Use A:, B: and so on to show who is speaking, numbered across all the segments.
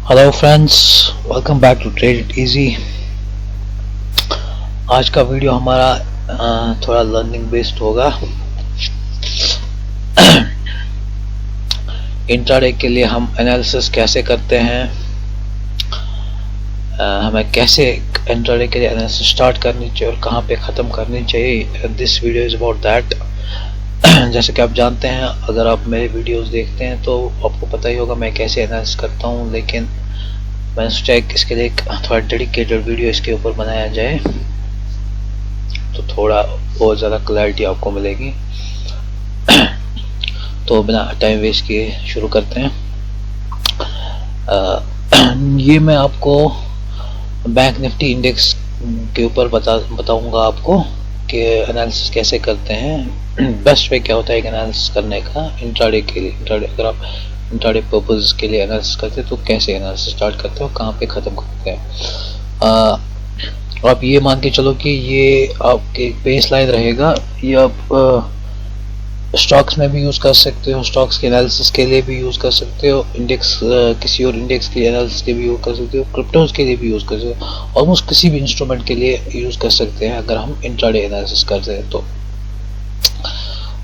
A: Hello friends, welcome back to Trade It Easy. आज का video हमारा थोड़ा लर्निंग बेस्ड होगा। इंट्राडे के लिए हम एनालिसिस कैसे करते हैं, हमें कैसे इंट्राडे के लिए एनालिसिस स्टार्ट करनी चाहिए और कहाँ पे ख़त्म करनी चाहिए। This video is about that. जैसे कि आप जानते हैं, अगर आप मेरे वीडियोस देखते हैं तो आपको पता ही होगा मैं कैसे एनालिसिस करता हूँ, लेकिन मैंने सोचा इसके लिए एक थोड़ा डेडिकेटेड वीडियो इसके ऊपर बनाया जाए तो थोड़ा और ज़्यादा क्लैरिटी आपको मिलेगी। तो बिना टाइम वेस्ट किए शुरू करते हैं। ये मैं आपको बैंक निफ्टी इंडेक्स के ऊपर बताऊंगा आपको कि एनालिसिस कैसे करते हैं। बेस्ट वे क्या होता है एक एनालिसिस करने का इंट्राडे के लिए। अगर आप इंट्राडे पर्पस के लिए एनालिसिस करते हैं तो कैसे एनालिसिस स्टार्ट करते हो, कहाँ पे ख़त्म करते हैं। आप ये मान के चलो कि ये आपके बेस लाइन रहेगा। ये आप स्टॉक्स में भी यूज़ कर सकते हो, स्टॉक्स के एनालिसिस के लिए भी यूज़ कर सकते हो, इंडेक्स किसी और इंडेक्स के एनालिसिस के भी यूज़ कर सकते हो, क्रिप्टोज के लिए भी यूज़ कर सकते हो, ऑलमोस्ट किसी भी इंस्ट्रूमेंट के लिए यूज़ कर सकते हैं अगर हम इंट्राडे एनालिसिस करते हैं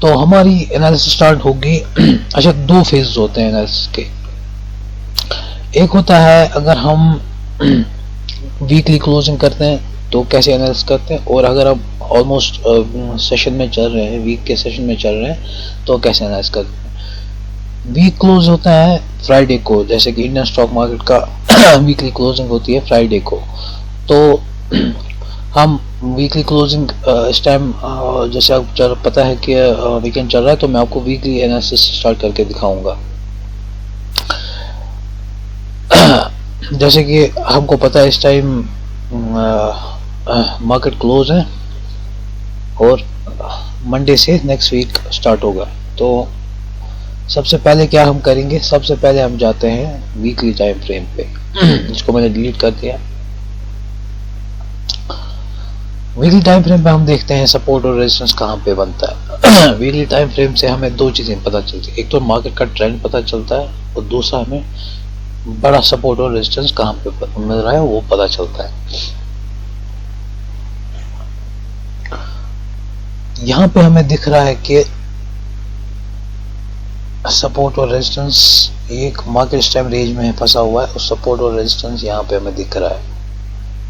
A: तो हमारी एनालिसिस स्टार्ट होगी। अच्छा, दो फेज होते हैं एनालिसिस के। एक होता है अगर हम वीकली क्लोजिंग करते हैं तो कैसे एनालिसिस करते हैं, और अगर आप ऑलमोस्ट सेशन में चल रहे हैं, वीक के सेशन में चल रहे हैं तो कैसे एनालिसिस करते हैं। वीक क्लोज होता है फ्राइडे को, जैसे कि इंडियन स्टॉक मार्केट का वीकली क्लोजिंग होती है फ्राइडे को। तो हम वीकली क्लोजिंग इस टाइम जैसे आप पता है कि वीकेंड चल रहा है तो मैं आपको वीकली एनालिसिस स्टार्ट करके दिखाऊंगा। जैसे कि हमको पता है इस टाइम मार्केट क्लोज है और मंडे से नेक्स्ट वीक स्टार्ट होगा। तो सबसे पहले क्या हम करेंगे, सबसे पहले हम जाते हैं वीकली टाइम फ्रेम पे। इसको मैंने डिलीट कर दिया। वीकली टाइम फ्रेम पे हम देखते हैं सपोर्ट और रेजिस्टेंस कहाँ पे बनता है। वीकली टाइम फ्रेम से हमें दो चीज़ें पता चलती है, एक तो मार्केट का ट्रेंड पता चलता है और दूसरा हमें बड़ा सपोर्ट और रेजिस्टेंस कहाँ पे मिल रहा है वो पता चलता है। यहाँ पे हमें दिख रहा है कि सपोर्ट और रेजिस्टेंस एक मार्केट टाइम रेंज में फंसा हुआ है और सपोर्ट और रेजिस्टेंस यहाँ पे हमें दिख रहा है।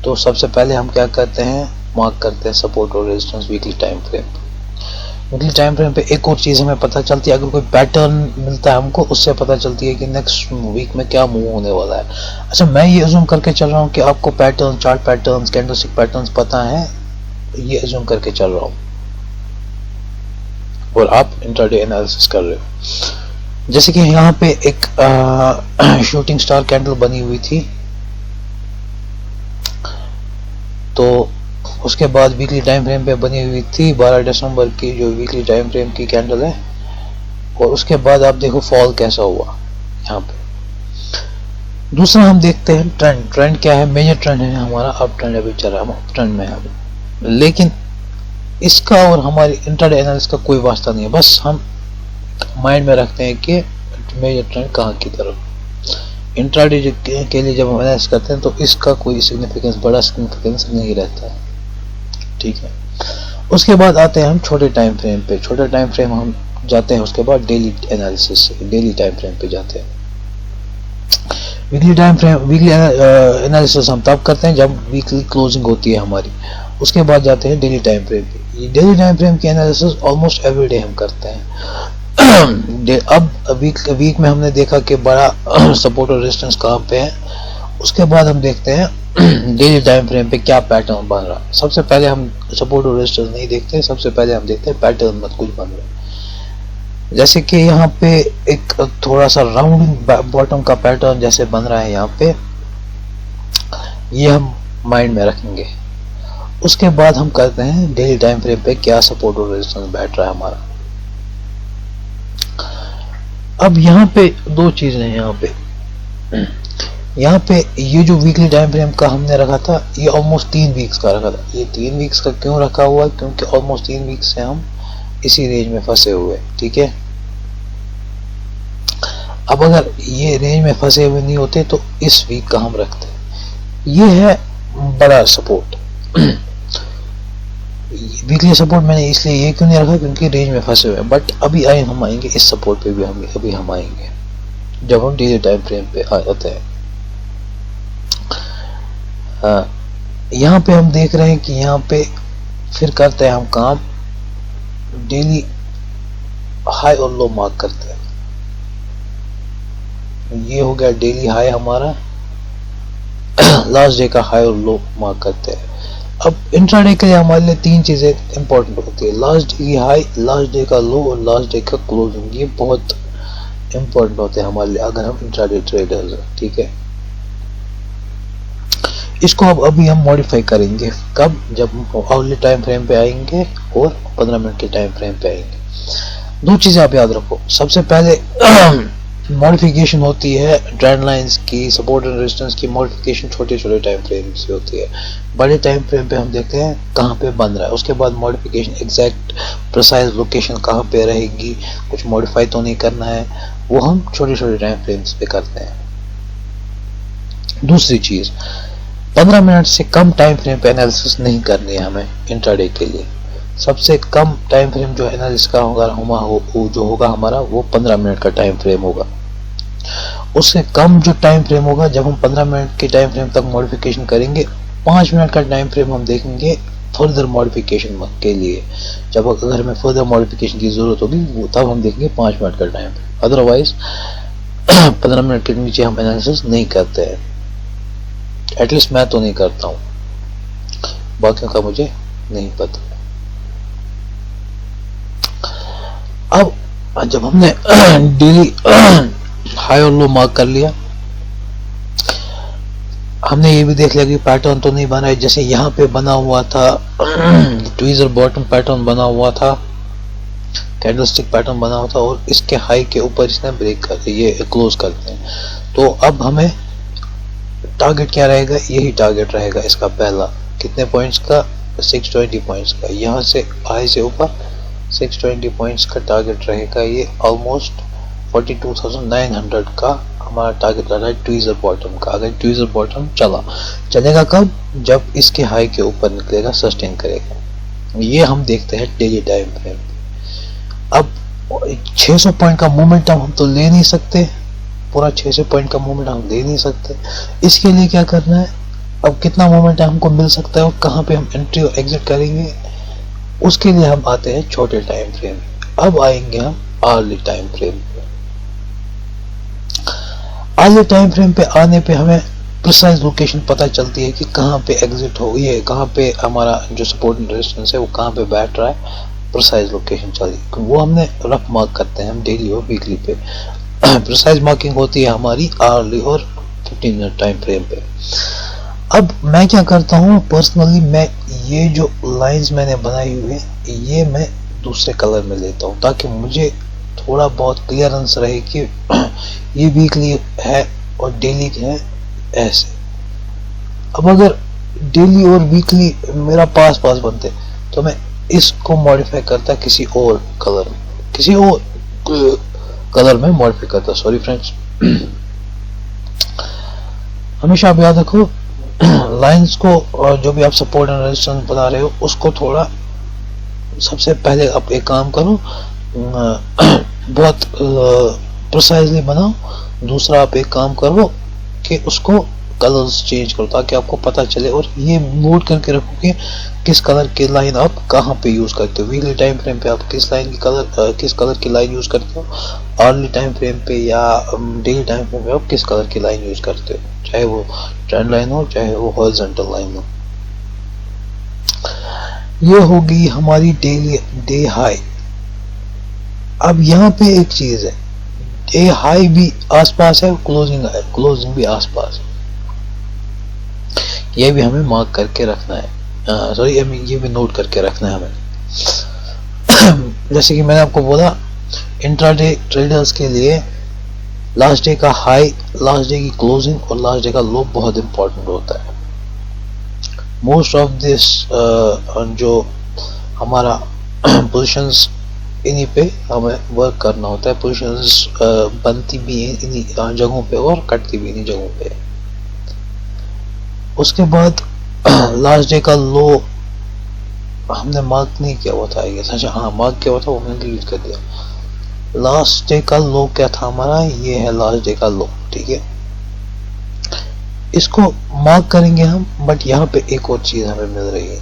A: तो सबसे पहले हम क्या करते हैं, मार्क करते हैं सपोर्ट और resistance weekly time frame. Weekly time frame पे एक और चीज़ हमें पता चलती है, अगर कोई पैटर्न मिलता है हमको, उससे पता चलती है कि नेक्स्ट वीक में क्या मूव होने वाला है। अच्छा, मैं ये अज्यूम करके चल रहा हूँ कि आपको pattern, chart patterns, candlestick patterns पता है, ये अज्यूम करके चल रहा हूँ और आप इंट्राडे एनालिसिस कर रहे हो। जैसे कि यहाँ पे एक शूटिंग स्टार कैंडल बनी हुई थी, तो उसके बाद वीकली टाइम फ्रेम पे बनी हुई थी 12 दिसंबर की जो वीकली टाइम फ्रेम की कैंडल है, और उसके बाद आप देखो फॉल कैसा हुआ यहाँ पे। दूसरा हम देखते हैं ट्रेंड क्या है। मेजर ट्रेंड है हमारा अप ट्रेंड, अभी चल रहा है, हम अप ट्रेंड में है, लेकिन इसका और हमारी इंट्राडे एनालिसिस का कोई वास्ता नहीं है। बस हम माइंड में रखते हैं कि मेजर ट्रेंड कहाँ की तरफ। इंट्राडे के लिए जब हम एनालिसिस करते हैं तो इसका कोई सिग्निफिकेंस, बड़ा सिग्निफिकेंस नहीं रहता है, ठीक है। उसके बाद आते हैं हम छोटे टाइम फ्रेम पे। छोटे टाइम फ्रेम हम जाते हैं उसके बाद daily analysis, daily time frame पे जाते हैं। वीकली एनालिसिस हम तब करते हैं जब वीकली क्लोजिंग होती है हमारी। उसके बाद जाते हैं डेली टाइम फ्रेम पे। डेली टाइम फ्रेम की एनालिसिस ऑलमोस्ट एवरी डे हम करते हैं। अब वीक में हमने देखा कि बड़ा सपोर्ट और रेजिस्टेंस कहाँ पे है। उसके बाद हम देखते हैं डेली टाइम फ्रेम पे क्या पैटर्न बन रहा है। सबसे पहले हम सपोर्ट और रेजिस्टेंस नहीं देखते हैं, सबसे पहले हम देखते हैं पैटर्न मत कुछ बन रहा है। जैसे कि यहाँ पे एक थोड़ा सा राउंड बॉटम का पैटर्न जैसे बन रहा है यहाँ पे, ये हम माइंड में रखेंगे। उसके बाद हम करते हैं डेली टाइम फ्रेम पे क्या सपोर्ट और रेजिस्टेंस बैठ रहा है हमारा। अब यहाँ पे दो चीजें हैं। यहाँ पे ये जो वीकली टाइम फ्रेम का हमने रखा था, ये ऑलमोस्ट 3 वीक्स का रखा था। ये 3 वीक्स का क्यों रखा हुआ है, क्योंकि ऑलमोस्ट 3 वीक्स से हम इसी रेंज में फंसे हुए, ठीक है। अब अगर ये रेंज में फंसे हुए नहीं होते तो इस वीक का हम रखते हैं। ये है बड़ा सपोर्ट। वीकली सपोर्ट मैंने इसलिए ये क्यों नहीं रखा क्योंकि रेंज में फंसे हुए हैं, बट अभी हम आएंगे इस सपोर्ट पे भी, अभी हम आएंगे जब हम डेली टाइम फ्रेम पे आते हैं। यहाँ पे हम देख रहे हैं कि यहाँ पे फिर करते हैं हम काम, डेली हाई और लो मार्क करते हैं। ये हो गया डेली हाई हमारा, लास्ट डे का हाई और लो मार्क करते हैं। अब इंट्राडे के लिए हमारे लिए तीन चीजें इंपॉर्टेंट होती है, लास्ट डे की हाई, लास्ट डे का लो और लास्ट डे का क्लोजिंग। ये बहुत इंपॉर्टेंट होते हैं हमारे लिए अगर हम इंट्राडे ट्रेडर्स हैं, ठीक है। इसको अब अभी हम मॉडिफाई करेंगे, कब? जब हम आवर्ली टाइम फ्रेम पे आएंगे और 15 मिनट के टाइम फ्रेम पे आएंगे। दो चीजें आप याद रखो, सबसे पहले मॉडिफिकेशन होती है ट्रेंड लाइंस की, सपोर्ट एंड रेजिस्टेंस की मॉडिफिकेशन छोटे छोटे टाइम फ्रेम से होती है। बड़े टाइम फ्रेम पे हम देखते हैं कहाँ पे बन रहा है, उसके बाद मॉडिफिकेशन एग्जैक्ट प्रिसाइज लोकेशन कहाँ पे रहेगी, कुछ मॉडिफाई तो नहीं करना है, वो हम छोटे छोटे टाइम फ्रेम्स पे करते हैं। दूसरी चीज, 15 मिनट से कम टाइम फ्रेम पे एनालिसिस नहीं करनी है हमें इंट्राडे के लिए। सबसे कम टाइम फ्रेम जो एनालिसिस का होगा जो होगा हमारा वो 15 मिनट का टाइम फ्रेम होगा। उससे कम जो टाइम फ्रेम होगा, जब हम 15 मिनट के टाइम फ्रेम तक मॉडिफिकेशन करेंगे, 5 मिनट का टाइम फ्रेम हम देखेंगे फर्दर मॉडिफिकेशन के लिए। जब अगर हमें फर्दर मॉडिफिकेशन की जरूरत होगी वो तब हम देखेंगे 5 मिनट का टाइम फ्रेम, अदरवाइज 15 मिनट के नीचे हम एनालिसिस नहीं करते हैं। एटलीस्ट मैं तो नहीं करता हूँ, बाकियों का मुझे नहीं पता। अब जब हमने डेली हाई और लो मार्क कर लिया, हमने ये भी देख लिया कि पैटर्न तो नहीं बना है, जैसे यहाँ पे बना हुआ था ट्वीजर बॉटम पैटर्न बना हुआ था, कैंडलस्टिक पैटर्न बना हुआ था और इसके हाई के ऊपर इसने ब्रेक कर दिया, ये क्लोज करते हैं। तो अब हमें टारगेट क्या रहेगा? यही टारगेट रहेगा इसका पहला, कितने पॉइंट्स का? 620 पॉइंट्स का। यहाँ से हाई से ऊपर 620 पॉइंट्स का टारगेट रहेगा। ये ऑलमोस्ट 42,900 का हमारा टारगेट रहा है ट्वीजर बॉटम का। अगर ट्वीजर बॉटम चलेगा कब? जब इसके हाई के ऊपर निकलेगा, सस्टेन करेगा। ये हम देखते हैं डेली टाइम फ्रेम। अब 600 पॉइंट का मोमेंटम हम तो ले नहीं सकते, पूरा 600 पॉइंट का मोमेंट हम ले नहीं सकते। इसके लिए क्या करना है? अब कितना मोमेंट हमको मिल सकता है और कहाँ पे हम एंट्री और एग्जिट करेंगे, उसके लिए हम आते हैं छोटे टाइम फ्रेम। अब आएंगे हम आर्ली टाइम फ्रेम पे। आर्ली टाइम फ्रेम पे आने पे हमें प्रिसाइज लोकेशन पता चलती है कि कहाँ पे एग्जिट हो गई है, कहाँ पे हमारा जो सपोर्ट एंड रेजिस्टेंस है वो कहाँ पे बैठ रहा है, प्रिसाइज लोकेशन चली। वो हमने रफ मार्क करते हैं हम डेली और वीकली पे। प्रिसाइज मार्किंग होती है हमारी आवर्ली और 15 मिनट टाइम फ्रेम पे। अब मैं क्या करता हूँ पर्सनली, मैं ये जो लाइंस मैंने बनाई हुई है ये मैं दूसरे कलर में लेता हूँ ताकि मुझे थोड़ा बहुत क्लियरेंस रहे कि ये वीकली है और डेली है ऐसे। अब अगर डेली और वीकली मेरा पास बनते तो मैं इसको मॉडिफाई करता किसी और कलर में मॉडिफाई करता। सॉरी फ्रेंड्स, हमेशा आप याद रखो लाइंस को, और जो भी आप सपोर्ट एंड रेजिस्टेंस बना रहे हो उसको थोड़ा सबसे पहले आप एक काम करो, बहुत प्रिसाइजली बनाओ। दूसरा आप एक काम करो कि उसको कलर्स चेंज करो ताकि आपको पता चले, और ये नोट करके रखो कि किस कलर की लाइन आप कहाँ पे यूज करते हो। वीकली टाइम फ्रेम पे आप किस कलर की लाइन यूज करते हो, आवर्ली टाइम फ्रेम पे या डेली टाइम फ्रेम पे आप किस कलर की लाइन यूज करते हो, चाहे वो ट्रेंड लाइन हो चाहे वो हॉरिजॉन्टल लाइन हो। ये होगी हमारी डेली डे हाई। अब यहाँ पे एक चीज है, डे हाई भी आसपास है, क्लोजिंग भी आसपास है। ये भी हमें मार्क करके रखना है, सॉरी ये भी नोट करके रखना है हमें। जैसे कि मैंने आपको बोला, इंट्राडे ट्रेडर्स के लिए लास्ट डे का हाई, लास्ट डे की क्लोजिंग और लास्ट डे का लो बहुत इंपॉर्टेंट होता है। मोस्ट ऑफ दिस जो हमारा पोजीशंस इन्हीं पे हमें वर्क करना होता है। पोजीशंस बनती भी इन्हीं जगहों पे और कटती भी इन्हीं जगहों पे। उसके बाद लास्ट डे का लो हमने मार्क नहीं किया हुआ था, अच्छा हाँ मार्क किया हुआ था, वो मैंने डिलीट कर दिया। लास्ट डे का लो क्या था हमारा, ये है लास्ट डे का लो, ठीक है। इसको मार्क करेंगे हम, बट यहाँ पे एक और चीज हमें मिल रही है।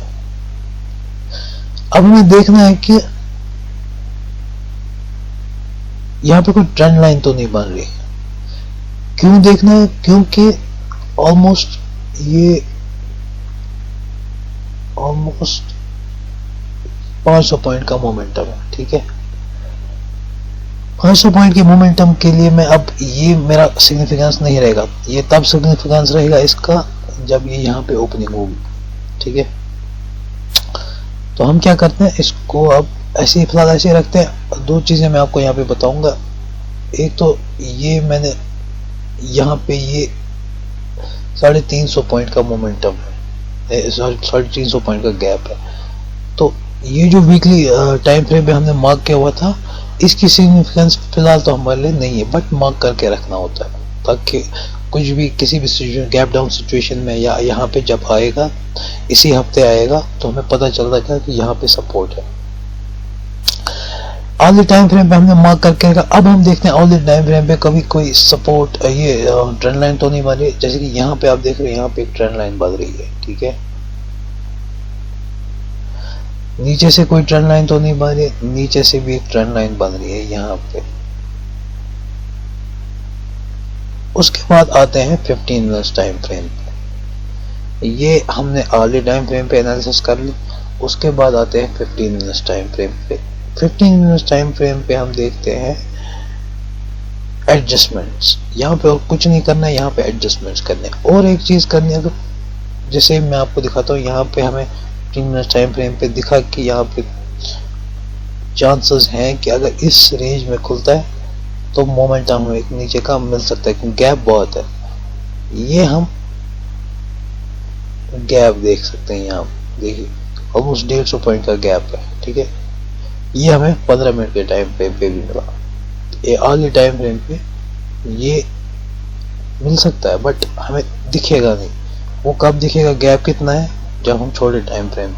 A: अब हमें देखना है कि यहाँ पे कोई ट्रेंड लाइन तो नहीं बन रही। क्यों देखना है, क्योंकि ऑलमोस्ट 500 पॉइंट का मोमेंटम है, ठीक है। 500 पॉइंट के मोमेंटम के लिए मैं अब ये मेरा सिग्निफिकेंस नहीं रहेगा, ये तब सिग्निफिकेंस रहेगा इसका जब ये यहाँ पे ओपनिंग होगी, ठीक है। तो हम क्या करते हैं, इसको अब ऐसे ही फिलहाल ऐसे रखते हैं। दो चीजें मैं आपको यहाँ पे बताऊंगा। एक तो ये मैंने यहाँ पे ये 350 पॉइंट का मोमेंटम है, 350 पॉइंट का गैप है। तो ये जो वीकली टाइम फ्रेम पे हमने मार्क किया हुआ था, इसकी सिग्निफिकेंस फिलहाल तो हमारे लिए नहीं है, बट मार्क करके रखना होता है ताकि कुछ भी किसी भी सिचुएशन, गैप डाउन सिचुएशन में या यहाँ पे जब आएगा, इसी हफ्ते आएगा, तो हमें पता चल रहा है कि यहाँ पे सपोर्ट है। ऑल टाइम फ्रेम पे हमने मार्क करके रखा। अब हम देखते हैं ऑल टाइम फ्रेम पे कभी कोई सपोर्ट, ये ट्रेंड लाइन तो नहीं बन रही। जैसे कि यहाँ पे आप देख रहे हैं, यहाँ पे एक ट्रेंड लाइन बन रही है, ठीक है। नीचे से कोई ट्रेंड लाइन तो नहीं बन रही, नीचे से भी एक ट्रेंड लाइन बन रही है यहाँ पे। उसके बाद आते हैं 15 मिनट्स टाइम फ्रेम पे। ये हमने ऑल टाइम फ्रेम पे एनालिसिस कर ली। उसके बाद आते हैं 15 मिनट्स टाइम फ्रेम पे। 15 मिनट्स टाइम फ्रेम पे हम देखते हैं एडजस्टमेंट्स। यहाँ पे और कुछ नहीं करना है, यहाँ पे एडजस्टमेंट्स करने। और एक चीज करनी है, जैसे मैं आपको दिखाता हूँ, यहाँ पे हमें 15 मिनट्स टाइम फ्रेम पे दिखा कि यहाँ पे चांसेस हैं कि अगर इस रेंज में खुलता है तो मोमेंटम हमें एक नीचे का मिल सकता है, क्योंकि गैप बहुत है। ये हम गैप देख सकते हैं, यहाँ देखिए ऑलमोस्ट 150 पॉइंट का गैप है, ठीक है। ये हमें 15 मिनट के टाइम फ्रेम पे भी मिला। ये अर्ली टाइम फ्रेम पे ये मिल सकता है, बट हमें दिखेगा नहीं। वो कब दिखेगा, गैप कितना है, जब हम छोटे टाइम फ्रेम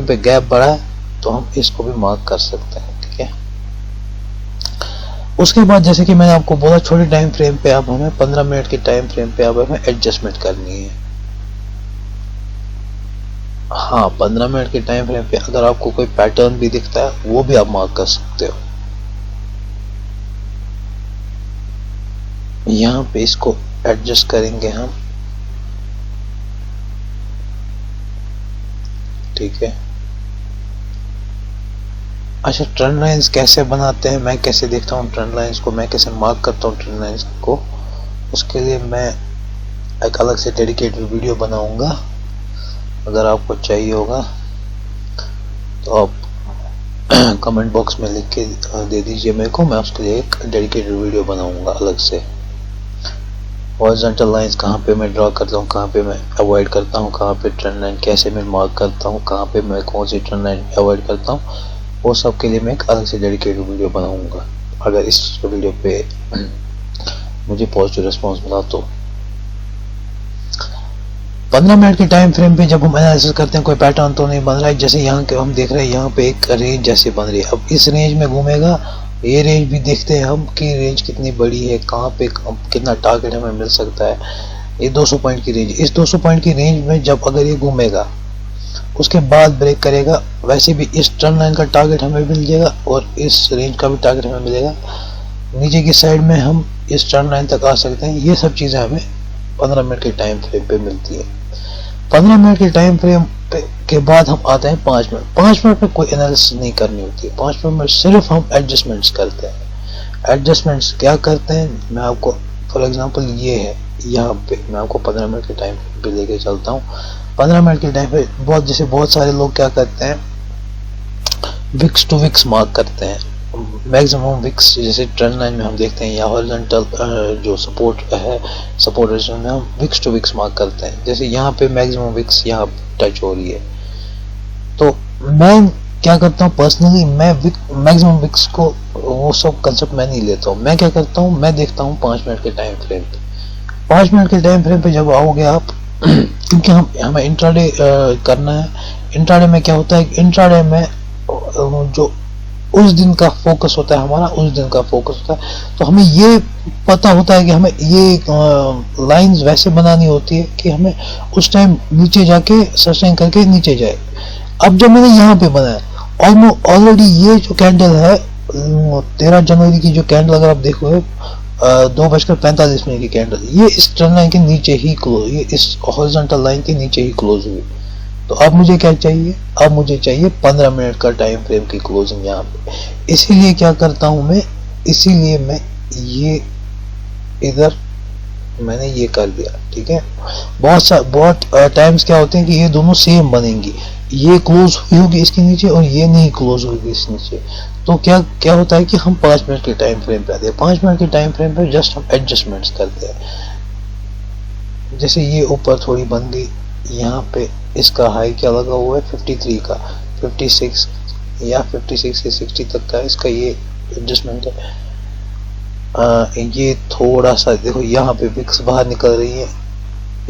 A: पे गैप बढ़ा है तो हम इसको भी मार्क कर सकते हैं, ठीक है। उसके बाद जैसे कि मैंने आपको बोला, छोटे टाइम फ्रेम पे अब हमें 15 मिनट के टाइम फ्रेम पे अब हमें एडजस्टमेंट करनी है। हाँ, 15 मिनट के टाइम फ्रेम पे अगर आपको कोई पैटर्न भी दिखता है, वो भी आप मार्क कर सकते हो। यहाँ पे इसको एडजस्ट करेंगे हम, ठीक है। अच्छा, ट्रेंड लाइंस कैसे बनाते हैं, मैं कैसे देखता हूँ ट्रेंड लाइंस को, मैं कैसे मार्क करता हूँ ट्रेंड लाइंस को, उसके लिए मैं एक अलग से डेडिकेटेड वीडियो बनाऊंगा। अगर आपको चाहिए होगा तो आप कमेंट बॉक्स में लिख के दे दीजिए मेरे को, मैं उसके लिए एक डेडिकेटेड वीडियो बनाऊंगा अलग से। हॉरिजॉन्टल लाइंस कहाँ पे मैं ड्रॉ करता हूँ, कहाँ पे मैं अवॉइड करता हूँ, कहाँ पे ट्रेंड लाइन कैसे मैं मार्क करता हूँ, कहाँ पे मैं कौन सी ट्रेंड लाइन अवॉइड करता हूँ, वो सब के लिए मैं एक अलग से डेडिकेटेड वीडियो बनाऊंगा। अगर इस वीडियो पे मुझे पॉजिटिव रिस्पांस मिला तो 15 मिनट के टाइम फ्रेम पे जब हम एनालिसिस करते हैं, कोई पैटर्न तो नहीं बन रहा है। जैसे यहाँ के हम देख रहे हैं, यहाँ पे एक रेंज जैसे बन रही है। अब इस रेंज में घूमेगा, ये रेंज भी देखते हैं हम कि रेंज कितनी बड़ी है, कहाँ पे कितना टारगेट हमें मिल सकता है। ये 200 पॉइंट की रेंज, इस 200 पॉइंट की रेंज में जब अगर ये घूमेगा, उसके बाद ब्रेक करेगा, वैसे भी इस ट्रेंड लाइन का टारगेट हमें मिल जाएगा और इस रेंज का भी टारगेट हमें मिलेगा। नीचे की साइड में हम इस ट्रेंड लाइन तक आ सकते हैं। ये सब चीज़ें हमें 15 मिनट के टाइम फ्रेम पे मिलती है। 15 मिनट के टाइम फ्रेम के बाद हम आते हैं 5 मिनट। 5 मिनट में कोई एनालिसिस नहीं करनी होती है। 5 मिनट में सिर्फ हम एडजस्टमेंट्स करते हैं। एडजस्टमेंट्स क्या करते हैं, मैं आपको फॉर एग्जांपल ये है, यहाँ पे मैं आपको 15 मिनट के टाइम पे लेके चलता हूँ। 15 मिनट के टाइम पे बहुत सारे लोग क्या करते हैं, विक्स टू विक्स मार्क करते हैं। मैक्सिमम विक्स जैसे ट्रेंड लाइन में हम देखते हैं, या हॉरिजॉन्टल जो सपोर्ट है, सपोर्ट रेजिस्टेंस में हम विक्स टू विक्स मार्क करते हैं। जैसे यहाँ पे मैक्सिमम विक्स यहाँ टच हो रही है, तो मैं क्या करता हूँ पर्सनली, मैं मैक्सिमम विक्स को वो सब कंसेप्ट मैं नहीं लेता हूँ। मैं क्या करता हूँ, मैं देखता हूँ 5 मिनट के टाइम फ्रेम पे। 5 मिनट के टाइम फ्रेम पे जब आओगे आप क्योंकि हमें इंट्राडे करना है। इंट्राडे में क्या होता है, इंट्राडे में जो उस दिन का फोकस होता है हमारा, उस दिन का फोकस होता है, तो हमें ये पता होता है कि हमें ये लाइंस वैसे बनानी होती है कि हमें उस टाइम नीचे जाके सस्टेन करके नीचे जाए। अब जब मैंने यहाँ पे बनाया ऑलरेडी ये जो कैंडल है 13 जनवरी की जो कैंडल अगर आप देखोगे 2:45 की कैंडल, ये इस ट्रेंड लाइन के नीचे ही क्लोज, ये इस हॉरिजॉन्टल लाइन के नीचे ही क्लोज हुई। तो अब मुझे क्या चाहिए, अब मुझे चाहिए 15 मिनट का टाइम फ्रेम की क्लोजिंग यहाँ पे। इसीलिए क्या करता हूँ मैं, इसीलिए मैं ये इधर मैंने ये कर दिया, ठीक है। बहुत टाइम्स क्या होते हैं कि ये दोनों सेम बनेंगी, ये क्लोज हुई होगी इसके नीचे और ये नहीं क्लोज होगी इस नीचे। तो क्या होता है कि हम 5 मिनट के टाइम फ्रेम पे आते हैं। 5 मिनट के टाइम फ्रेम पे जस्ट हम एडजस्टमेंट्स करते हैं। जैसे ये ऊपर थोड़ी बन गई, यहाँ पे इसका हाई क्या लगा हुआ है 53 का, 56 या 56 से 60 तक का इसका ये एडजस्टमेंट है। ये थोड़ा सा देखो यहाँ पे विक्स बाहर निकल रही है।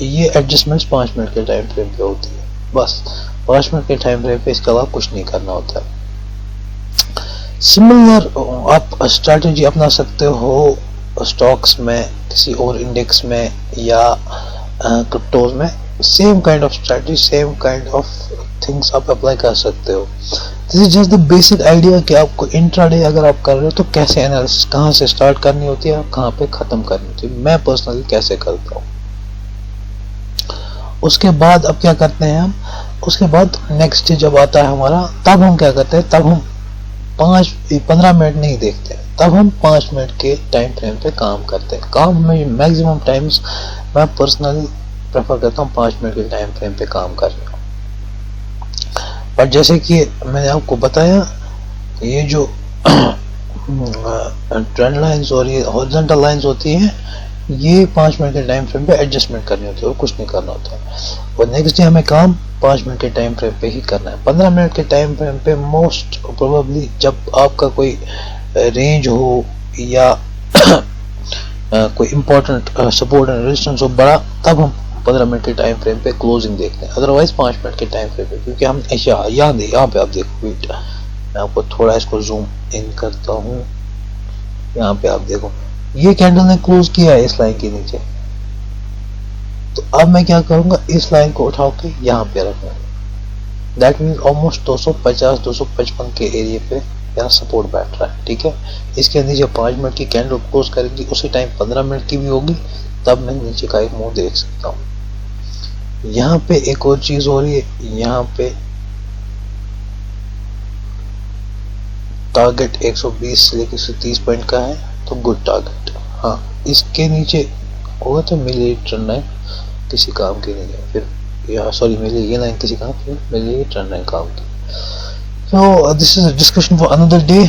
A: ये एडजस्टमेंट्स 5 मिनट के टाइम फ्रेम पे होती है, बस 5 मिनट के टाइम फ्रेम पे इसके अलावा कुछ नहीं करना होता है। सिमिलर आप स्ट्रैटेजी अपना सकते हो स्टॉक्स में, किसी और इंडेक्स में या क्रिप्टोज में। Same kind of strategy, same kind of things आप अप्लाई कर सकते हो। This is just the basic idea कि आपको इंट्राडे अगर आप कर रहे हो तो कैसे एनालिसिस, कहाँ से स्टार्ट करनी होती है और कहाँ पे खत्म करनी होती है। मैं पर्सनली कैसे करता हूँ। उसके बाद अब क्या करते हैं हम, उसके बाद नेक्स्ट जब आता है हमारा, तब हम क्या करते हैं, तब हम 15 मिनट नहीं देखते, तब हम 5 मिनट के टाइम फ्रेम पे काम करते हैं। काम में मैक्सिमम टाइम्स मैं पर्सनली प्रेफर करता हूँ 5 मिनट के टाइम फ्रेम पे काम करना। पर जैसे कि मैंने आपको बताया, ये जो ट्रेंड लाइंस और ये हॉरिजॉन्टल लाइंस होती हैं, ये 5 मिनट के टाइम फ्रेम पे एडजस्टमेंट करनी होती है और कुछ नहीं करना होता है। और नेक्स्ट डे हमें काम 5 मिनट के टाइम फ्रेम पे ही करना है। 15 मिनट के टाइम फ्रेम पे मोस्ट प्रोबेबली जब आपका कोई रेंज हो या कोई इंपॉर्टेंट सपोर्ट एंड रेजिस्टेंस हो बड़ा, तब हम 15 मिनट के टाइम फ्रेम पे क्लोजिंग देखते हैं। अदरवाइज 5 मिनट के टाइम फ्रेम पे, क्योंकि हम यहाँ पे आप देखो, मैं आपको थोड़ा इसको जूम इन करता हूँ। यहाँ पे आप देखो ये कैंडल ने क्लोज किया है इस लाइन के नीचे, तो अब मैं क्या करूंगा, इस लाइन को उठा के यहाँ पे रखूंगा। दैट मीन्स ऑलमोस्ट 250-255 के एरिया पे यहाँ सपोर्ट बैठ रहा है, ठीक है। इसके नीचे 5 मिनट की कैंडल क्लोज करेंगी, उसी टाइम 15 मिनट की भी होगी, तब मैं नीचे का एक मूव देख सकता हूँ। यहाँ पे एक और चीज हो रही है, यहाँ पे टारगेट 120 से लेकर 130 पॉइंट का है, तो गुड टारगेट। हाँ, इसके नीचे होगा तो मेरी ट्रेंड लाइन किसी काम की नहीं है फिर, या सॉरी मेरी ये लाइन किसी काम की, मेरी ये ट्रेंड लाइन काम की। So this is a discussion for another day।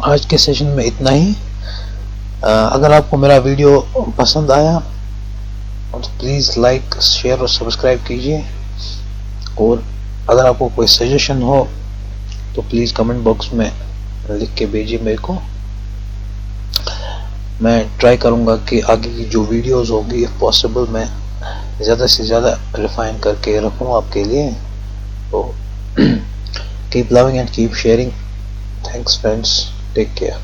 A: आज के सेशन में इतना ही। अगर आपको मेरा वीडियो पसंद आया तो प्लीज़ लाइक, शेयर और सब्सक्राइब कीजिए। और अगर आपको कोई सजेशन हो तो प्लीज़ कमेंट बॉक्स में लिख के भेजिए मेरे को। मैं ट्राई करूँगा कि आगे की जो वीडियोस होगी इफ पॉसिबल मैं ज़्यादा से ज़्यादा रिफाइन करके रखूँ आपके लिए। तो keep loving and keep sharing. Thanks friends, take care.